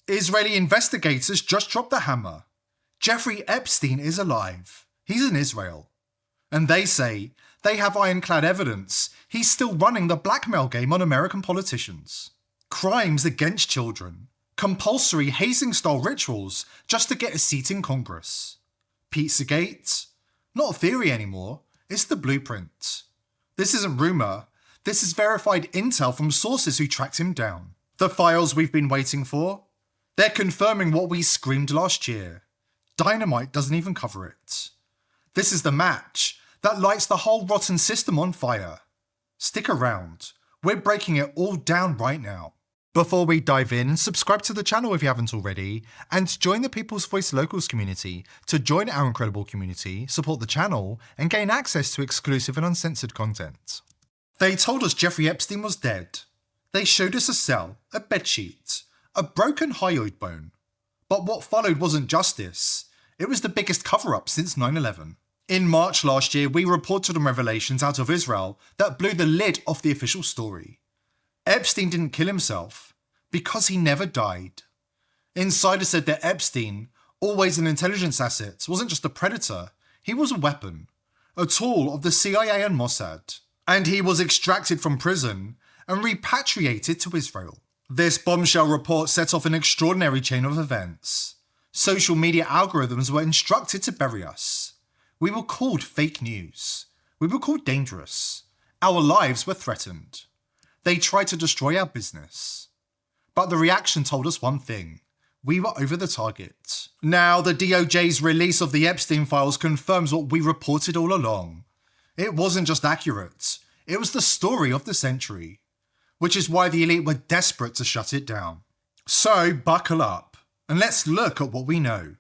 Israeli investigators just dropped the hammer. Jeffrey Epstein is alive. He's in Israel. And they say they have ironclad evidence he's still running the blackmail game on American politicians. Crimes against children. Compulsory hazing-style rituals just to get a seat in Congress. Pizzagate? Not a theory anymore, it's the blueprint. This isn't rumour, this is verified intel from sources who tracked him down. The files we've been waiting for? They're confirming what we screamed last year. Dynamite doesn't even cover it. This is the match that lights the whole rotten system on fire. Stick around, we're breaking it all down right now. Before we dive in, subscribe to the channel if you haven't already, and join the People's Voice Locals community to join our incredible community, support the channel, and gain access to exclusive and uncensored content. They told us Jeffrey Epstein was dead. They showed us a cell, a bedsheet, a broken hyoid bone. But what followed wasn't justice, it was the biggest cover-up since 9/11. In March last year, we reported on revelations out of Israel that blew the lid off the official story. Epstein didn't kill himself because he never died. Insiders said that Epstein, always an intelligence asset, wasn't just a predator, he was a weapon, a tool of the CIA and Mossad, and he was extracted from prison and repatriated to Israel. This bombshell report set off an extraordinary chain of events. Social media algorithms were instructed to bury us. We were called fake news. We were called dangerous. Our lives were threatened. They tried to destroy our business. But the reaction told us one thing. We were over the target. Now, the DOJ's release of the Epstein files confirms what we reported all along. It wasn't just accurate. It was the story of the century. Which is why the elite were desperate to shut it down. So, buckle up, and let's look at what we know.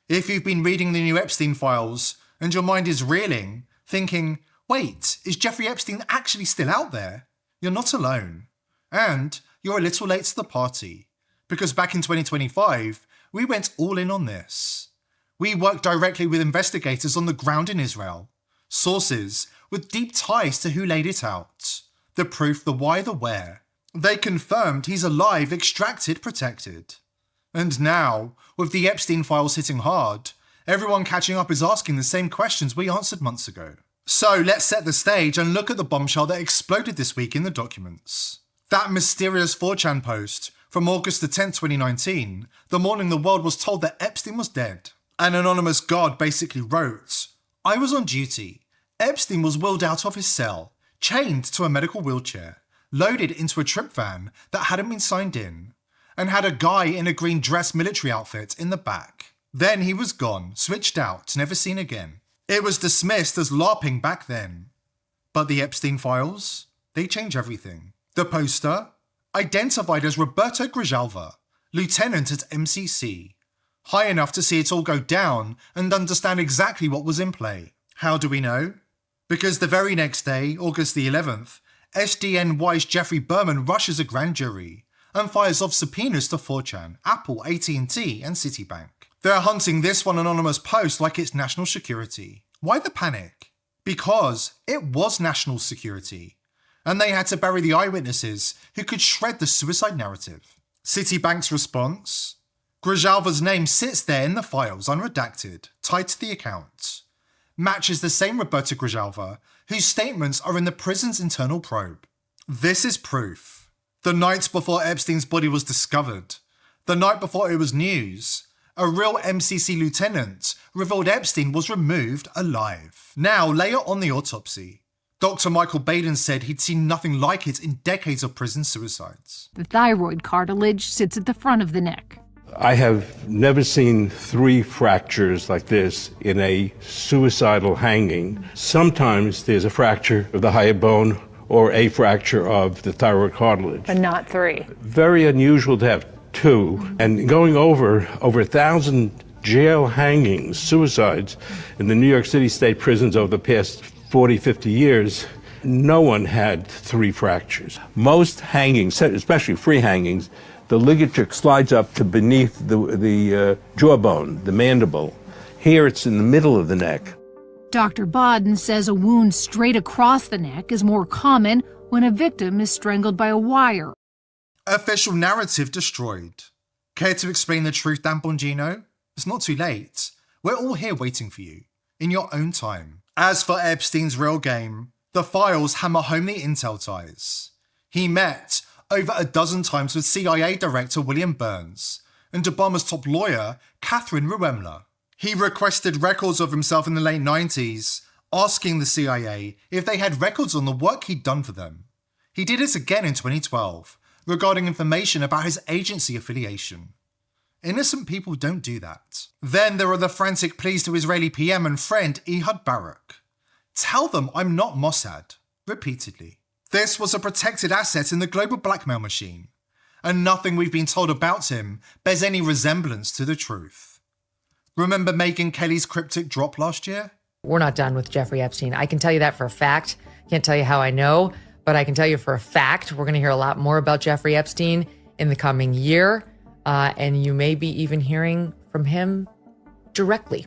If you've been reading the new Epstein files, and your mind is reeling, thinking, wait, is Jeffrey Epstein actually still out there? You're not alone. And you're a little late to the party, because back in 2025, we went all in on this. We worked directly with investigators on the ground in Israel, sources with deep ties to who laid it out, the proof, the why, the where. They confirmed he's alive, extracted, protected. And now, with the Epstein files hitting hard, everyone catching up is asking the same questions we answered months ago. So let's set the stage and look at the bombshell that exploded this week in the documents. That mysterious 4chan post from August the 10th, 2019, the morning the world was told that Epstein was dead. An anonymous guard basically wrote, "I was on duty. Epstein was wheeled out of his cell, chained to a medical wheelchair, loaded into a trip van that hadn't been signed in, and had a guy in a green dress military outfit in the back. Then he was gone, switched out, never seen again. It was dismissed as LARPing back then. But the Epstein files? They change everything. The poster? Identified as Roberto Grijalva, lieutenant at MCC. High enough to see it all go down and understand exactly what was in play. How do we know? Because the very next day, August the 11th, SDNY's Jeffrey Berman rushes a grand jury and fires off subpoenas to 4chan, Apple, AT&T, and Citibank. They're hunting this one anonymous post like it's national security. Why the panic? Because it was national security, and they had to bury the eyewitnesses who could shred the suicide narrative. Citibank's response? Grijalva's name sits there in the files, unredacted, tied to the account. Matches the same Roberto Grijalva, whose statements are in the prison's internal probe. This is proof. The night before Epstein's body was discovered, the night before it was news, a real MCC lieutenant revealed Epstein was removed alive. Now, layer on the autopsy. Dr. Michael Baden said he'd seen nothing like it in decades of prison suicides. The thyroid cartilage sits at the front of the neck. I have never seen 3 fractures like this in a suicidal hanging. Sometimes there's a fracture of the hyoid bone or a fracture of the thyroid cartilage. But not 3. Very unusual to have 2. And going over 1,000 jail hangings, suicides in the New York City state prisons over the past 40, 50 years, no one had 3 fractures. Most hangings, especially free hangings, the ligature slides up to beneath the jawbone, the mandible. Here it's in the middle of the neck. Dr. Baden says a wound straight across the neck is more common when a victim is strangled by a wire. Official narrative destroyed. Care to explain the truth, Dan Bongino? It's not too late. We're all here waiting for you, in your own time. As for Epstein's real game, the files hammer home the intel ties. He met over a dozen times with CIA Director William Burns and Obama's top lawyer, Catherine Ruemmler. He requested records of himself in the late 90s, asking the CIA if they had records on the work he'd done for them. He did it again in 2012, regarding information about his agency affiliation. Innocent people don't do that. Then there are the frantic pleas to Israeli PM and friend Ehud Barak. Tell them I'm not Mossad, repeatedly. This was a protected asset in the global blackmail machine, and nothing we've been told about him bears any resemblance to the truth. Remember Megyn Kelly's cryptic drop last year? We're not done with Jeffrey Epstein. I can tell you that for a fact. Can't tell you how I know, but I can tell you for a fact we're going to hear a lot more about Jeffrey Epstein in the coming year. And you may be even hearing from him directly.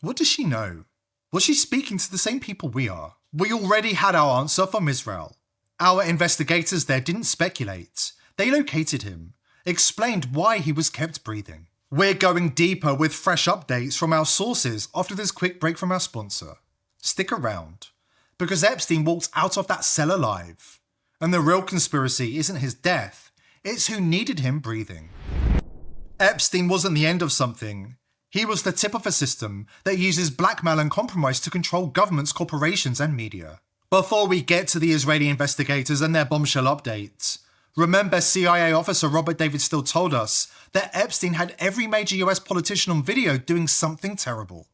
What does she know? Was she speaking to the same people we are? We already had our answer from Israel. Our investigators there didn't speculate. They located him, explained why he was kept breathing. We're going deeper with fresh updates from our sources after this quick break from our sponsor. Stick around, because Epstein walked out of that cell alive. And the real conspiracy isn't his death, it's who needed him breathing. Epstein wasn't the end of something. He was the tip of a system that uses blackmail and compromise to control governments, corporations, and media. Before we get to the Israeli investigators and their bombshell updates, remember CIA officer Robert David Steele told us that Epstein had every major US politician on video doing something terrible.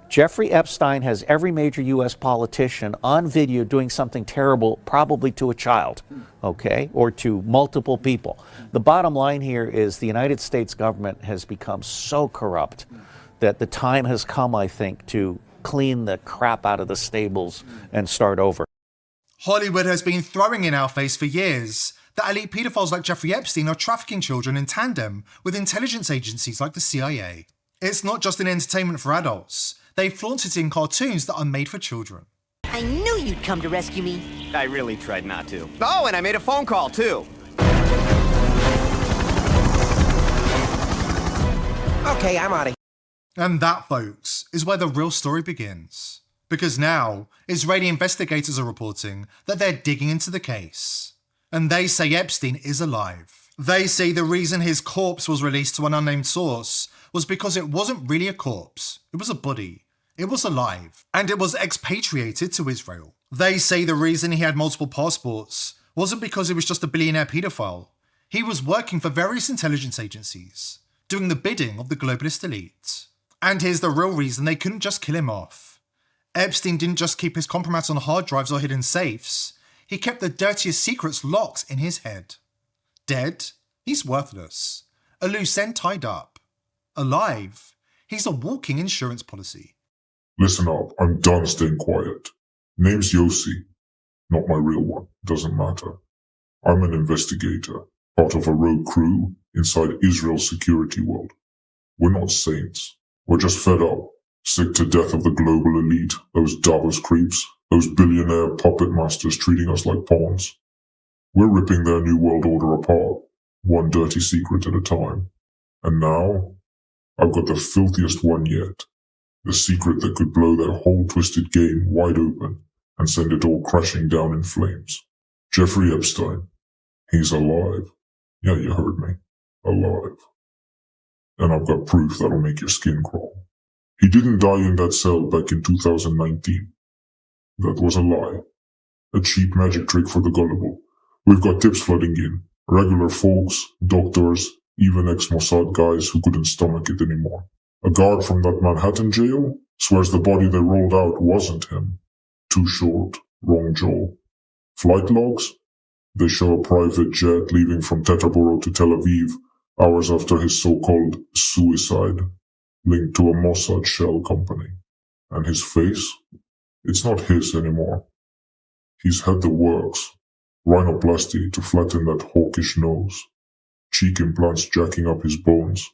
Jeffrey Epstein has every major U.S. politician on video doing something terrible, probably to a child, okay, or to multiple people. The bottom line here is the United States government has become so corrupt that the time has come, I think, to clean the crap out of the stables and start over. Hollywood has been throwing in our face for years that elite pedophiles like Jeffrey Epstein are trafficking children in tandem with intelligence agencies like the CIA. It's not just an entertainment for adults. They flaunt it in cartoons that are made for children. I knew you'd come to rescue me. I really tried not to. Oh, and I made a phone call, too. Okay, I'm out of here. And that, folks, is where the real story begins. Because now, Israeli investigators are reporting that they're digging into the case. And they say Epstein is alive. They say the reason his corpse was released to an unnamed source was because it wasn't really a corpse. It was a body. It was alive. And it was expatriated to Israel. They say the reason he had multiple passports wasn't because he was just a billionaire pedophile. He was working for various intelligence agencies, doing the bidding of the globalist elite. And here's the real reason they couldn't just kill him off. Epstein didn't just keep his compromise on hard drives or hidden safes. He kept the dirtiest secrets locked in his head. Dead? He's worthless. A loose end tied up. Alive? He's a walking insurance policy. Listen up, I'm done staying quiet. Name's Yossi. Not my real one, doesn't matter. I'm an investigator, part of a rogue crew inside Israel's security world. We're not saints. We're just fed up, sick to death of the global elite, those Davos creeps, those billionaire puppet masters treating us like pawns. We're ripping their new world order apart, one dirty secret at a time. And now, I've got the filthiest one yet. The secret that could blow their whole twisted game wide open and send it all crashing down in flames. Jeffrey Epstein. He's alive. Yeah, you heard me. Alive. And I've got proof that'll make your skin crawl. He didn't die in that cell back in 2019. That was a lie. A cheap magic trick for the gullible. We've got tips flooding in. Regular folks, doctors, even ex-Mossad guys who couldn't stomach it anymore. A guard from that Manhattan jail swears the body they rolled out wasn't him. Too short, wrong jaw. Flight logs? They show a private jet leaving from Teterboro to Tel Aviv hours after his so-called suicide, linked to a Mossad shell company. And his face? It's not his anymore. He's had the works. Rhinoplasty to flatten that hawkish nose. Cheek implants jacking up his bones.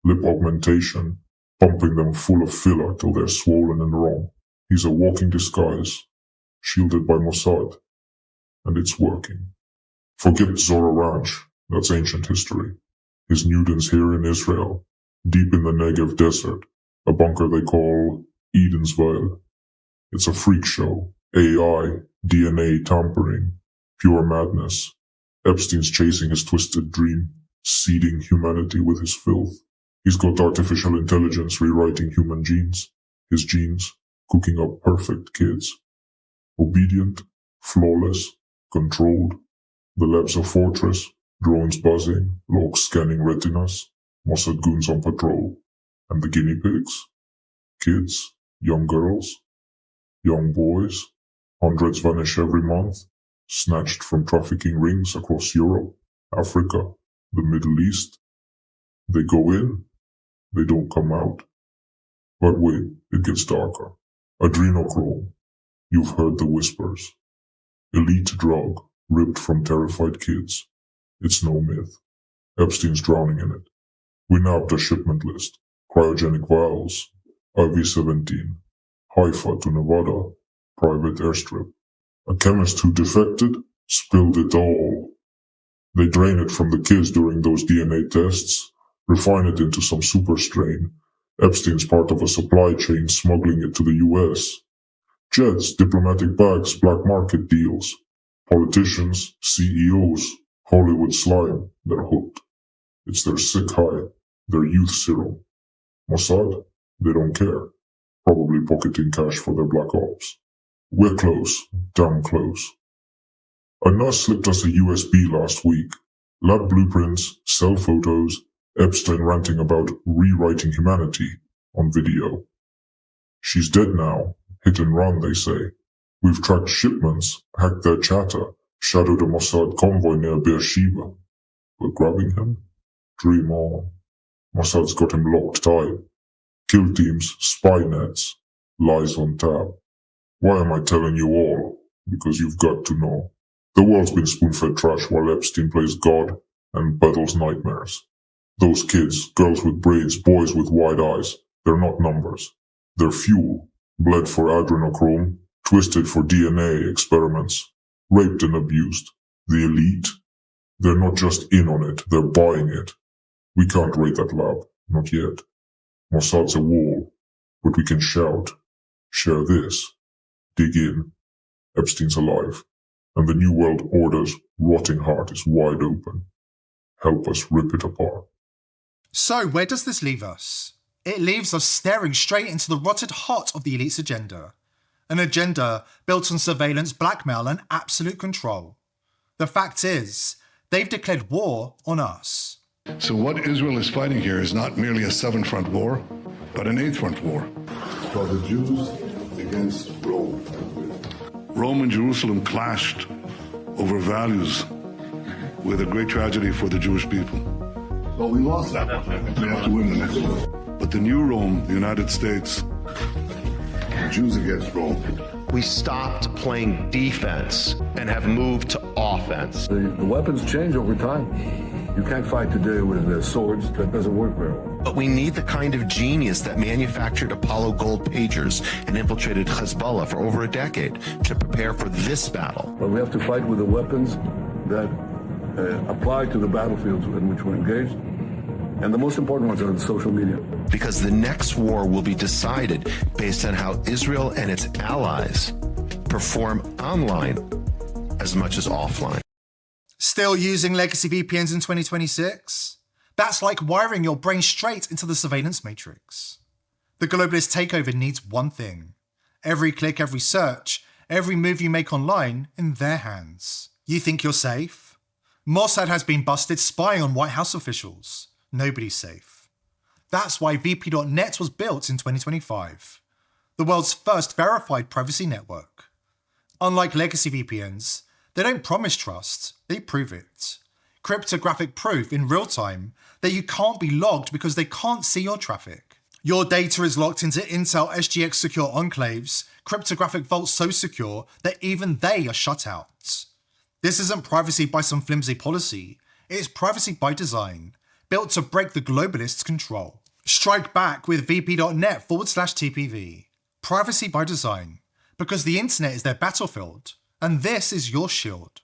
Lip augmentation, pumping them full of filler till they're swollen and wrong. He's a walking disguise, shielded by Mossad. And it's working. Forget Zora Ranch, that's ancient history. His Newtons here in Israel, deep in the Negev desert, a bunker they call Edensville. It's a freak show. AI, DNA tampering, pure madness. Epstein's chasing his twisted dream, seeding humanity with his filth. He's got artificial intelligence rewriting human genes. His genes cooking up perfect kids. Obedient, flawless, controlled. The lab's a fortress, drones buzzing, logs scanning retinas, Mossad goons on patrol. And the guinea pigs? Kids, young girls, young boys. Hundreds vanish every month, snatched from trafficking rings across Europe, Africa, the Middle East. They go in, they don't come out. But wait, it gets darker. Adrenochrome. You've heard the whispers. Elite drug, ripped from terrified kids. It's no myth. Epstein's drowning in it. We nabbed a shipment list. Cryogenic vials. IV-17. Haifa to Nevada. Private airstrip. A chemist who defected spilled it all. They drain it from the kids during those DNA tests, refine it into some super strain. Epstein's part of a supply chain smuggling it to the US. Jets, diplomatic bags, black market deals. Politicians, CEOs, Hollywood slime, they're hooked. It's their sick high, their youth serum. Mossad, they don't care. Probably pocketing cash for their black ops. We're close, damn close. A nurse slipped us a USB last week. Lab blueprints, cell photos, Epstein ranting about rewriting humanity on video. She's dead now. Hit and run, they say. We've tracked shipments, hacked their chatter, shadowed a Mossad convoy near Beersheba. We're grabbing him? Dream on. Mossad's got him locked tight. Kill teams, spy nets, lies on tap. Why am I telling you all? Because you've got to know. The world's been spoon-fed trash while Epstein plays God and battles nightmares. Those kids, girls with braids, boys with wide eyes, they're not numbers. They're fuel, bled for adrenochrome, twisted for DNA experiments, raped and abused. The elite, they're not just in on it, they're buying it. We can't raid that lab, not yet. Mossad's a wall, but we can shout, share this, dig in. Epstein's alive, and the New World Order's rotting heart is wide open. Help us rip it apart. So, where does this leave us? It leaves us staring straight into the rotted heart of the elite's agenda. An agenda built on surveillance, blackmail, and absolute control. The fact is, they've declared war on us. So what Israel is fighting here is not merely a seven-front war, but an eight-front war. For the Jews against Rome. Rome and Jerusalem clashed over values with a great tragedy for the Jewish people. But we lost that. We have to win the next one. But the new Rome, the United States, Jews against Rome. We stopped playing defense and have moved to offense. The weapons change over time. You can't fight today with swords. That doesn't work very well. But we need the kind of genius that manufactured Apollo gold pagers and infiltrated Hezbollah for over a decade to prepare for this battle. But we have to fight with the weapons that apply to the battlefields in which we're engaged. And the most important ones are the social media. Because the next war will be decided based on how Israel and its allies perform online as much as offline. Still using legacy VPNs in 2026? That's like wiring your brain straight into the surveillance matrix. The globalist takeover needs one thing. Every click, every search, every move you make online in their hands. You think you're safe? Mossad has been busted spying on White House officials. Nobody's safe. That's why VP.net was built in 2025. The world's first verified privacy network. Unlike legacy VPNs, they don't promise trust, they prove it. Cryptographic proof in real time that you can't be logged because they can't see your traffic. Your data is locked into Intel SGX secure enclaves, cryptographic vaults so secure that even they are shut out. This isn't privacy by some flimsy policy, it's privacy by design, built to break the globalists' control. Strike back with vp.net/TPV. Privacy by design, because the internet is their battlefield, and this is your shield.